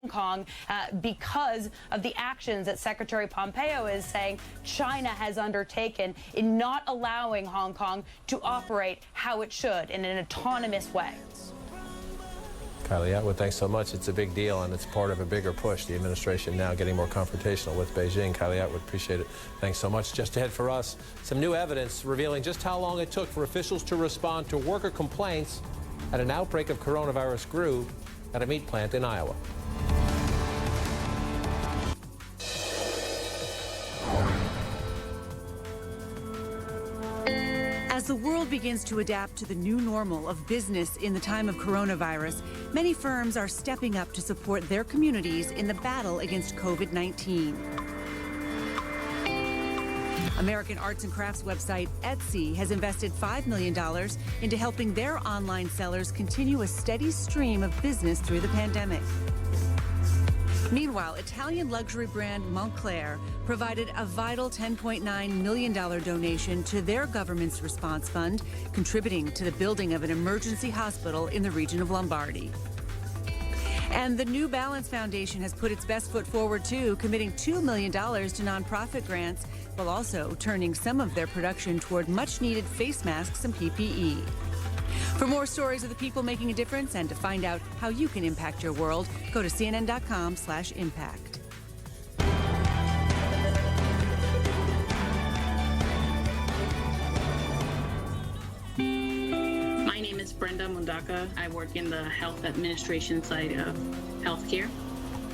Kong because of the actions that Secretary Pompeo is saying China has undertaken in not allowing Hong Kong to operate how it should in an autonomous way. Kylie Atwood, thanks so much. It's a big deal, and it's part of a bigger push. The administration now getting more confrontational with Beijing. Kylie Atwood, appreciate it. Thanks so much. Just ahead for us, some new evidence revealing just how long it took for officials to respond to worker complaints at an outbreak of coronavirus grew at a meat plant in Iowa. As the world begins to adapt to the new normal of business in the time of coronavirus, many firms are stepping up to support their communities in the battle against COVID-19. American arts and crafts website Etsy has invested $5 million into helping their online sellers continue a steady stream of business through the pandemic. Meanwhile, Italian luxury brand Moncler provided a vital $10.9 million donation to their government's response fund, contributing to the building of an emergency hospital in the region of Lombardy. And the New Balance Foundation has put its best foot forward, too, committing $2 million to nonprofit grants, while also turning some of their production toward much-needed face masks and PPE. For more stories of the people making a difference and to find out how you can impact your world, go to cnn.com/impact. My name is Brenda Mundaka. I work in the health administration side of healthcare,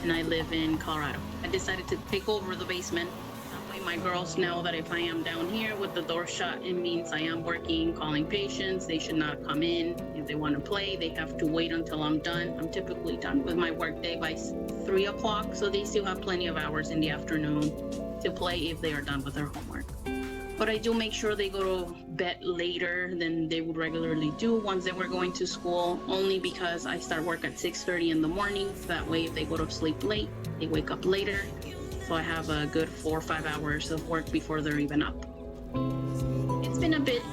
and I live in Colorado. I decided to take over the basement. That way my girls know that if I am down here with the door shut, it means I am working, calling patients. They should not come in. If they want to play, they have to wait until I'm done. I'm typically done with my workday by 3 o'clock, so they still have plenty of hours in the afternoon to play if they are done with their homework. But I do make sure they go to bed later than they would regularly do once they were going to school, only because I start work at 6:30 in the morning. That way, if they go to sleep late, they wake up later. So I have a good 4 or 5 hours of work before they're even up. It's been a bit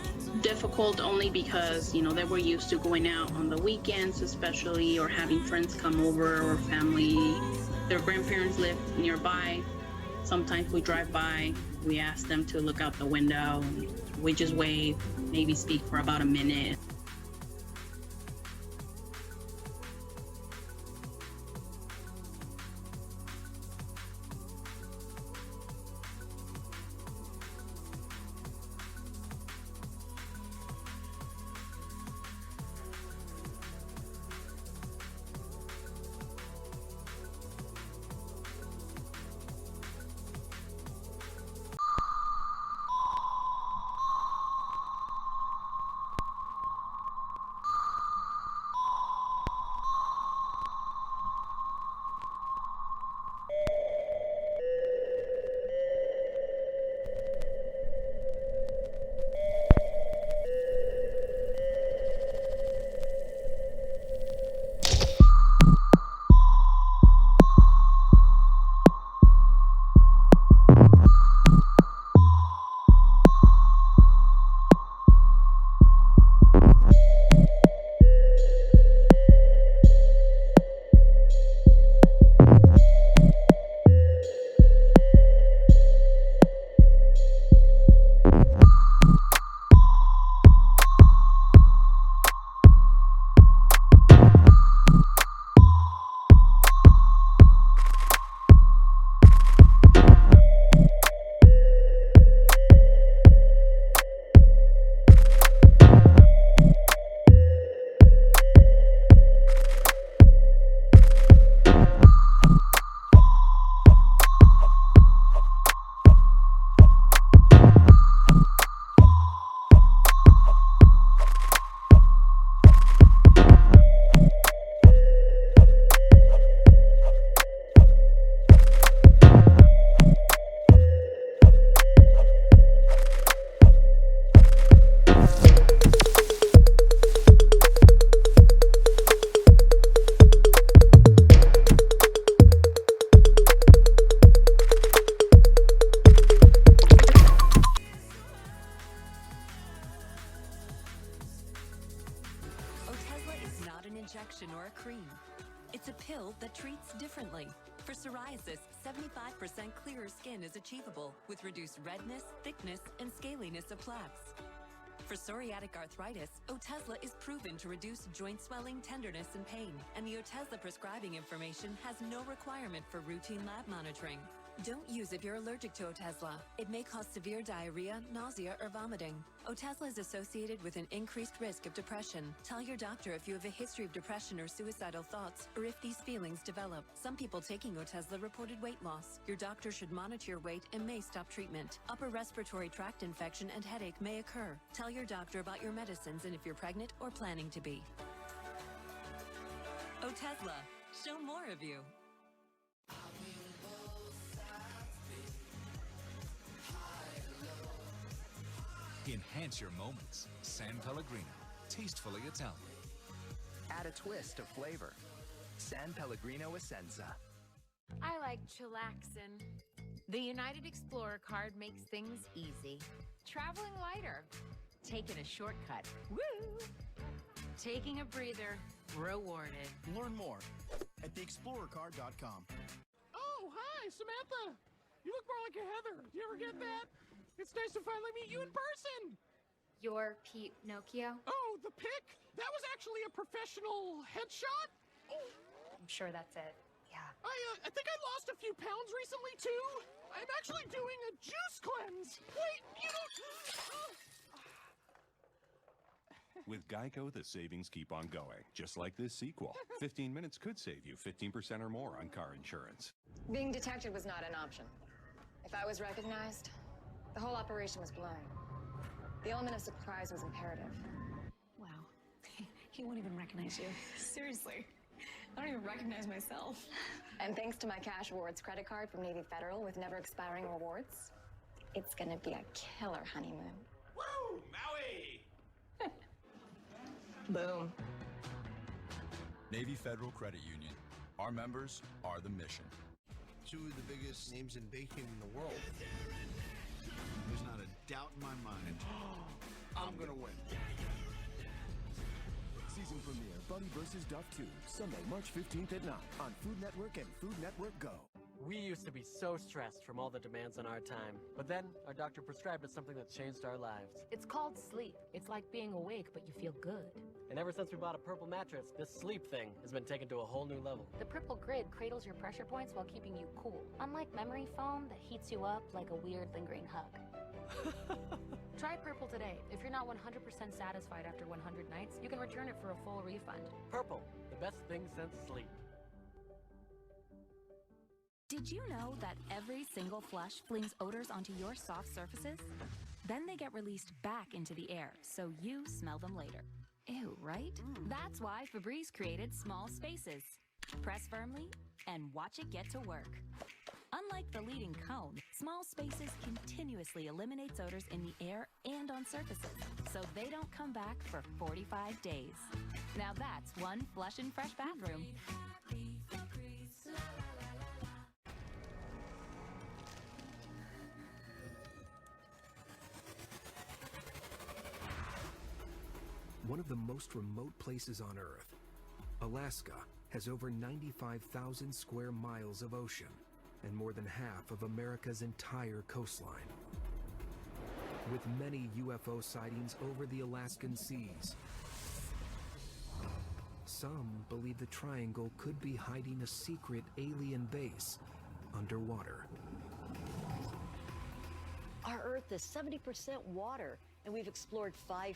difficult only because, they were used to going out on the weekends, especially, or having friends come over or family. Their grandparents live nearby. Sometimes we drive by, we ask them to look out the window, we just wave, maybe speak for about a minute. Otezla is not an injection or a cream. It's a pill that treats differently. For psoriasis, 75% clearer skin is achievable with reduced redness, thickness, and scaliness of plaques. For psoriatic arthritis, Otezla is proven to reduce joint swelling, tenderness, and pain. And the Otezla prescribing information has no requirement for routine lab monitoring. Don't use if you're allergic to Otezla. It may cause severe diarrhea, nausea, or vomiting. Otezla is associated with an increased risk of depression. Tell your doctor if you have a history of depression or suicidal thoughts, or if these feelings develop. Some people taking Otezla reported weight loss. Your doctor should monitor your weight and may stop treatment. Upper respiratory tract infection and headache may occur. Tell your doctor about your medicines and if you're pregnant or planning to be. Otezla, show more of you. Enhance your moments. San Pellegrino, tastefully Italian. Add a twist of flavor. San Pellegrino Essenza. I like chillaxin'. The United Explorer card makes things easy. Traveling lighter. Taking a shortcut. Woo! Taking a breather. Rewarded. Learn more at theexplorercard.com. Oh, hi, Samantha. You look more like a Heather. Do you ever get that? It's nice to finally meet you in person. You're Pete Nokia? Oh, the pic? That was actually a professional headshot? Oh. I'm sure that's it. Yeah. I think I lost a few pounds recently, too. I'm actually doing a juice cleanse. Wait, you don't... With Geico, the savings keep on going, just like this sequel. 15 minutes could save you 15% or more on car insurance. Being detected was not an option. If I was recognized, the whole operation was blown. The element of surprise was imperative. Wow. He won't even recognize you. Seriously. I don't even recognize myself. And thanks to my cash rewards credit card from Navy Federal with never expiring rewards, it's gonna be a killer honeymoon. Woo! Maui! Boom. Navy Federal Credit Union. Our members are the mission. Two of the biggest names in baking in the world. There's not a doubt in my mind. I'm gonna win. Season premiere, Buddy vs. Duff 2, Sunday, March 15th at 9 on Food Network and Food Network Go. We used to be so stressed from all the demands on our time. But then, our doctor prescribed us something that changed our lives. It's called sleep. It's like being awake, but you feel good. And ever since we bought a Purple mattress, this sleep thing has been taken to a whole new level. The Purple Grid cradles your pressure points while keeping you cool. Unlike memory foam that heats you up like a weird lingering hug. Try Purple today. If you're not 100% satisfied after 100 nights, you can return it for a full refund. Purple, the best thing since sleep. Did you know that every single flush flings odors onto your soft surfaces? Then they get released back into the air, so you smell them later. Ew, right? That's why Febreze created Small Spaces. Press firmly and watch it get to work. Unlike the leading cone, Small Spaces continuously eliminates odors in the air and on surfaces, so they don't come back for 45 days. Now that's one flush and fresh bathroom. One of the most remote places on Earth, Alaska has over 95,000 square miles of ocean and more than half of America's entire coastline. With many UFO sightings over the Alaskan seas, some believe the triangle could be hiding a secret alien base underwater. Our Earth is 70% water, and we've explored 5%.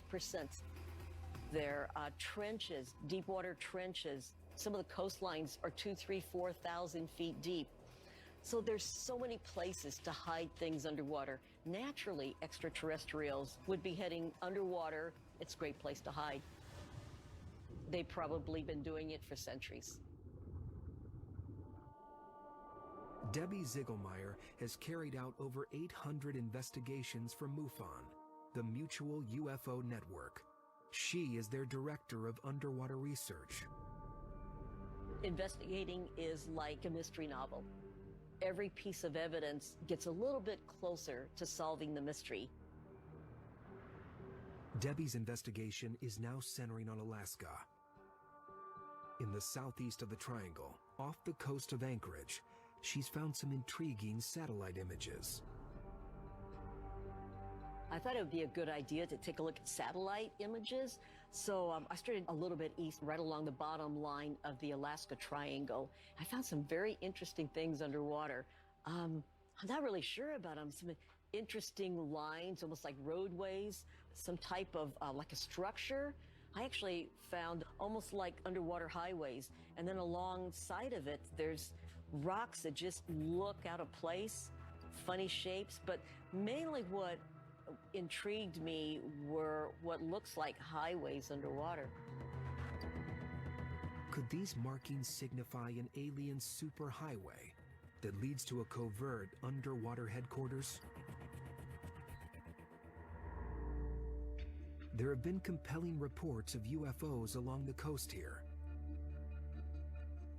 There are trenches, deep water trenches. Some of the coastlines are 2,000, 3,000, 4,000 feet deep. So there's so many places to hide things underwater. Naturally, extraterrestrials would be heading underwater. It's a great place to hide. They've probably been doing it for centuries. Debbie Ziegelmeyer has carried out over 800 investigations for MUFON, the Mutual UFO Network. She is their director of underwater research. Investigating is like a mystery novel. Every piece of evidence gets a little bit closer to solving the mystery. Debbie's investigation is now centering on Alaska. In the southeast of the triangle, off the coast of Anchorage, she's found some intriguing satellite images. I thought it would be a good idea to take a look at satellite images. So I started a little bit east, right along the bottom line of the Alaska Triangle. I found some very interesting things underwater. I'm not really sure about them. Some interesting lines, almost like roadways, some type of like a structure. I actually found almost like underwater highways. And then alongside of it, there's rocks that just look out of place, funny shapes. But mainly what intrigued me were what looks like highways underwater. Could these markings signify an alien superhighway that leads to a covert underwater headquarters? There have been compelling reports of UFOs along the coast here.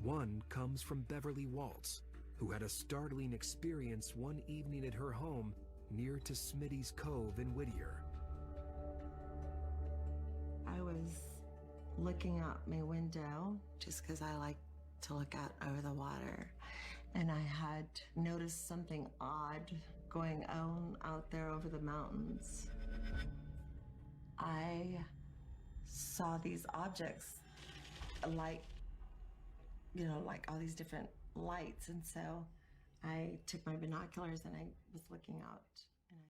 One comes from Beverly Waltz, who had a startling experience one evening at her home near to Smitty's Cove in Whittier. I was looking out my window just because I like to look out over the water. And I had noticed something odd going on out there over the mountains. I saw these objects, like, you know, like all these different lights. And so I took my binoculars and I was looking out